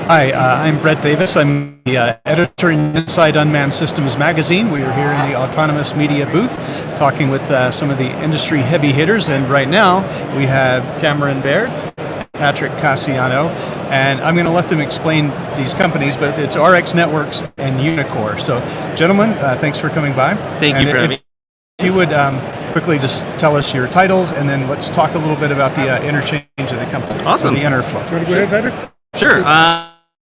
Hi, I'm Brett Davis. I'm the editor inside Unmanned Systems magazine. We are here in the Autonomous Media booth talking with some of the industry heavy hitters, and right now we have Cameron Baird, Patrick Casiano, and I'm going to let them explain these companies, but it's RX Networks and Unicore. So, gentlemen, thanks for coming by. Thank you for having me. If you would quickly just tell us your titles, and then let's talk a little bit about the interchange of the company. Awesome. The interflow. Do you want to go ahead, Patrick? Sure.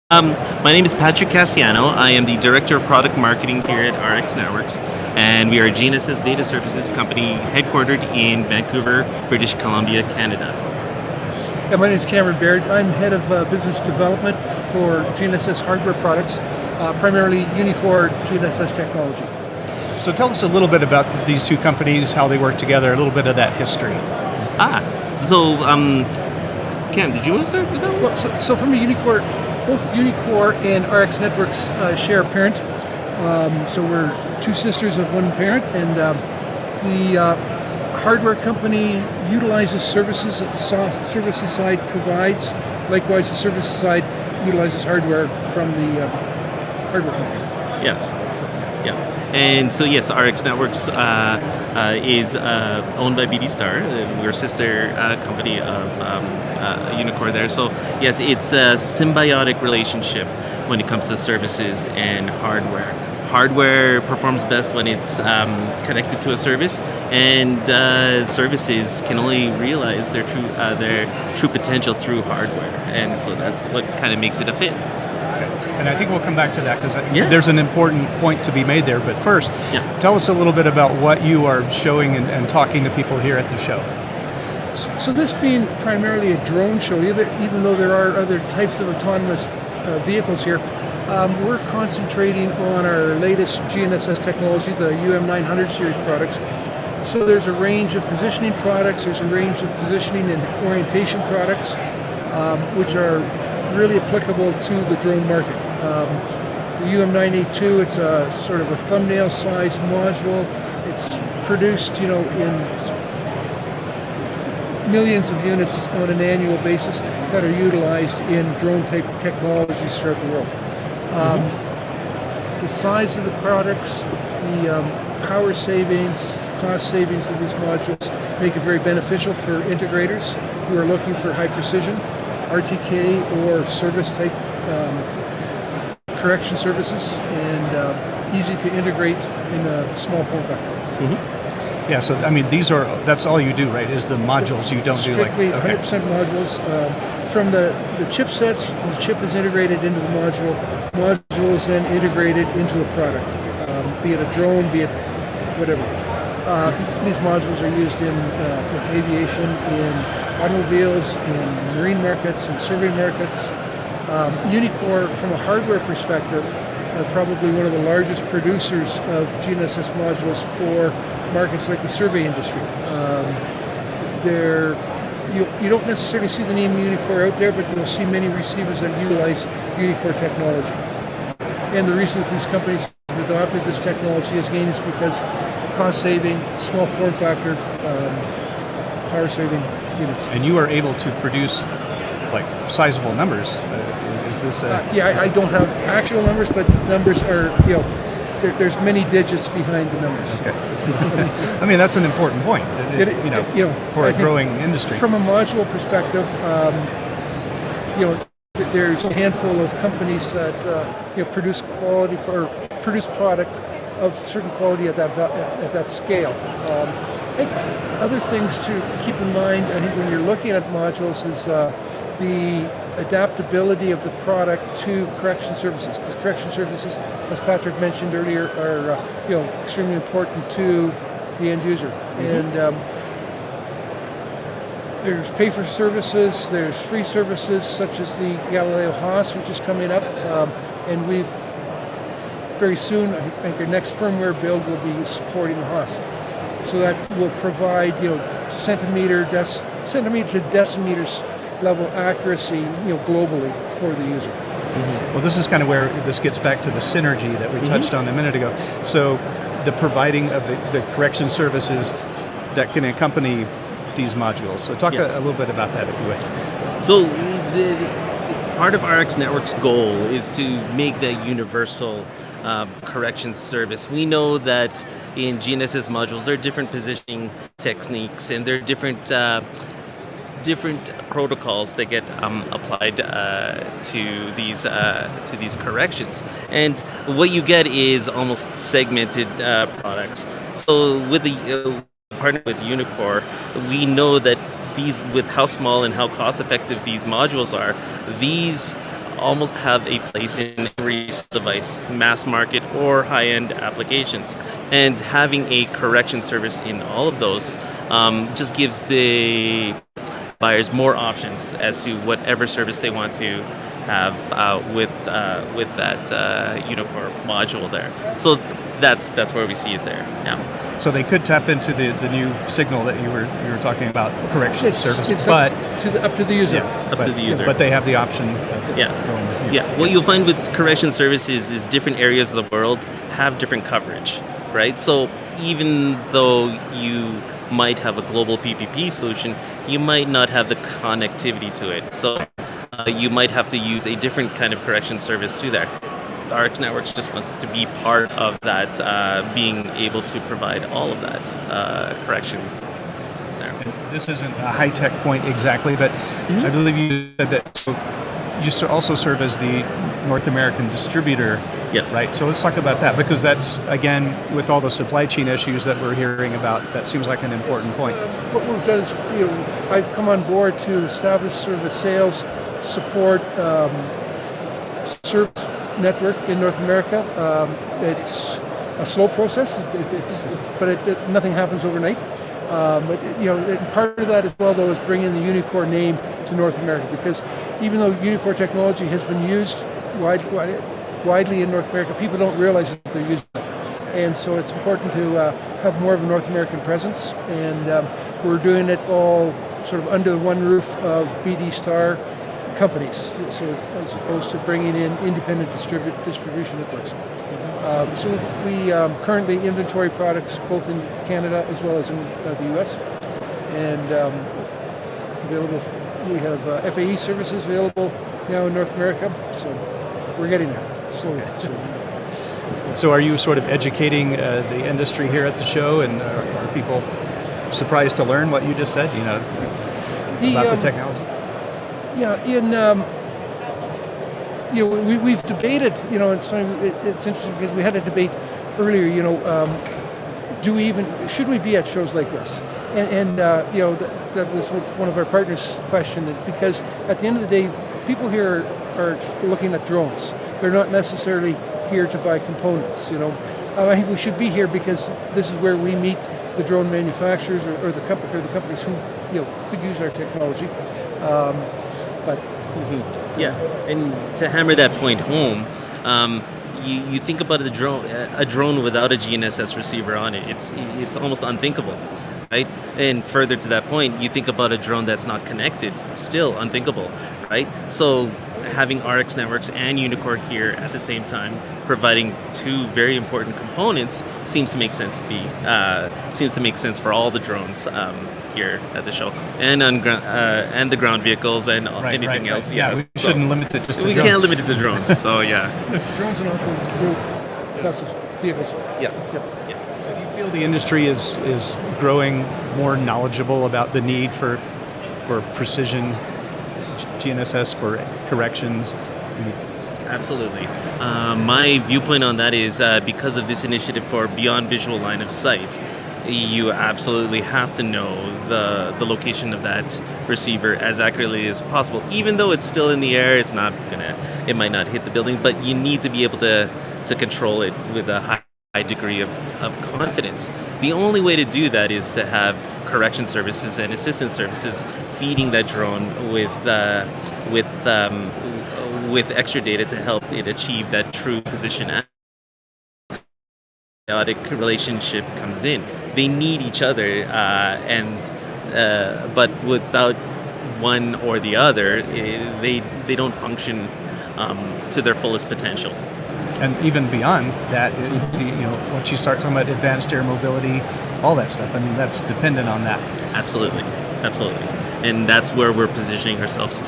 My name is Patrick Casiano. I am the Director of Product Marketing here at RX Networks, and we are a GNSS data services company headquartered in Vancouver, British Columbia, Canada. Yeah, my name is Cameron Baird. I'm Head of Business Development for GNSS hardware products, primarily Unicore GNSS technology. So tell us a little bit about these two companies, how they work together, a little bit of that history. Cam, did you want to start with that one? Well, so from a Unicore, both Unicore and RX Networks share a parent. So we're two sisters of one parent, and the hardware company utilizes services that the services side provides. Likewise, the services side utilizes hardware from the hardware company. Yes. Yeah. And so yes, RX Networks is owned by BD Star. We're a sister company of Unicore there. So yes, it's a symbiotic relationship when it comes to services and hardware. Hardware performs best when it's connected to a service, and services can only realize their true potential through hardware. And so that's what kind of makes it a fit. And I think we'll come back to that because there's an important point to be made there. But first, tell us a little bit about what you are showing and talking to people here at the show. So this being primarily a drone show, even though there are other types of autonomous vehicles here, we're concentrating on our latest GNSS technology, the UM900 series products. So there's a range of positioning products, there's a range of positioning and orientation products, which are really applicable to the drone market. The UM982, it's a sort of a thumbnail-sized module. It's produced, in millions of units on an annual basis that are utilized in drone-type technologies throughout the world. The size of the products, the power savings, cost savings of these modules make it very beneficial for integrators who are looking for high precision, RTK or service-type correction services, and easy to integrate in a small form factor. Yeah, so I mean, that's all you do, right? Is the modules you don't Strictly do like 100% modules. From the chipsets, the chip is integrated into the module is then integrated into a product, be it a drone, be it whatever. These modules are used in aviation, in automobiles, in marine markets, and survey markets. Unicore, from a hardware perspective, are probably one of the largest producers of GNSS modules for markets like the survey industry. You don't necessarily see the name Unicore out there, but you'll see many receivers that utilize Unicore technology. And the reason that these companies have adopted this technology is because cost saving, small form factor, power saving units. And you are able to produce like sizable numbers. Is this? I don't have actual numbers, but numbers are there's many digits behind the numbers. Okay. I mean, that's an important point. For a growing industry. From a module perspective, there's a handful of companies that produce quality or produce product of certain quality at that scale. I think other things to keep in mind, I think, when you're looking at modules is the adaptability of the product to correction services, because correction services, as Patrick mentioned earlier, are extremely important to the end user. And there's pay for services, there's free services such as the Galileo Haas, which is coming up, and we've very soon, I think our next firmware build will be supporting the Haas. So that will provide centimeter to decimeters level accuracy globally for the user. Well, this is kind of where this gets back to the synergy that we touched on a minute ago. So the providing of the correction services that can accompany these modules. So talk a little bit about that, if you would. So part of RX Network's goal is to make that universal corrections service. We know that in GNSS modules, there are different positioning techniques, and there are different protocols that get applied to these corrections, and what you get is almost segmented products. So with the partner with Unicore, we know that these, with how small and how cost effective these modules are, these almost have a place in every device, mass market or high-end applications. And having a correction service in all of those just gives the buyers more options as to whatever service they want to have with that Unicore module there. So that's where we see it there. Yeah. So they could tap into the new signal that you were talking about, correction service, but up to the user. To the user. But they have the option of Yeah. going with you. Yeah. What you'll find with correction services is different areas of the world have different coverage, right? So even though you might have a global PPP solution, you might not have the connectivity to it. So you might have to use a different kind of correction service to that. RX Networks just wants to be part of that, being able to provide all of that corrections there. And this isn't a high-tech point exactly, but I believe you said that you also serve as the North American distributor. Yes. Right. So let's talk about that, because that's, again, with all the supply chain issues that we're hearing about, that seems like an important point. What we've done is, I've come on board to establish sort of a sales support service network in North America. It's a slow process, but nothing happens overnight. But part of that as well, though, is bringing the Unicore name to North America, because even though Unicore technology has been used widely in North America, people don't realize that they're using it. And so it's important to have more of a North American presence, and we're doing it all sort of under one roof of BD Star companies, so as opposed to bringing in independent distribution networks. So we currently inventory products both in Canada as well as in the US, and available. We have FAE services available now in North America, so we're getting there. So are you sort of educating the industry here at the show, and are people surprised to learn what you just said, about the technology? Yeah, we've debated. It's funny. It's interesting because we had a debate earlier. Should we be at shows like this? And that was one of our partners' question, because at the end of the day, people here are looking at drones. They're not necessarily here to buy components. I think we should be here because this is where we meet the drone manufacturers or the companies who could use our technology. Yeah, and to hammer that point home, you think about a drone without a GNSS receiver on it. It's almost unthinkable, right? And further to that point, you think about a drone that's not connected, still unthinkable, right? So having RX Networks and Unicore here at the same time, providing two very important components, seems to make sense for all the drones here at the show, and and the ground vehicles and anything else. Yeah, we shouldn't limit it just to drones. We can't limit it to drones. So yeah. Drones and off-road classes vehicles. Yes. Yep. Yeah. So do you feel the industry is growing more knowledgeable about the need for precision GNSS for corrections? Absolutely. My viewpoint on that is because of this initiative for beyond visual line of sight, you absolutely have to know the location of that receiver as accurately as possible. Even though it's still in the air, it might not hit the building, but you need to be able to control it with a high degree of confidence. The only way to do that is to have correction services and assistance services feeding that drone with extra data to help it achieve that true position. Chaotic relationship comes in. They need each other, but without one or the other, they don't function to their fullest potential. And even beyond that, once you start talking about advanced air mobility, all that stuff, that's dependent on that. Absolutely. And that's where we're positioning ourselves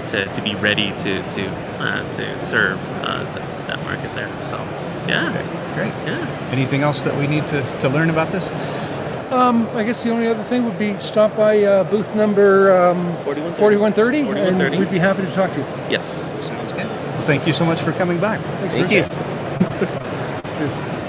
to to be ready to serve that market there. So, yeah. Okay, great. Yeah. Anything else that we need to learn about this? I guess the only other thing would be stop by booth number 4130, 4130. and we'd be happy to talk to you. Yes. Sounds good. Well, thank you so much for coming by. Thanks, Thank Bruce. you. Cheers.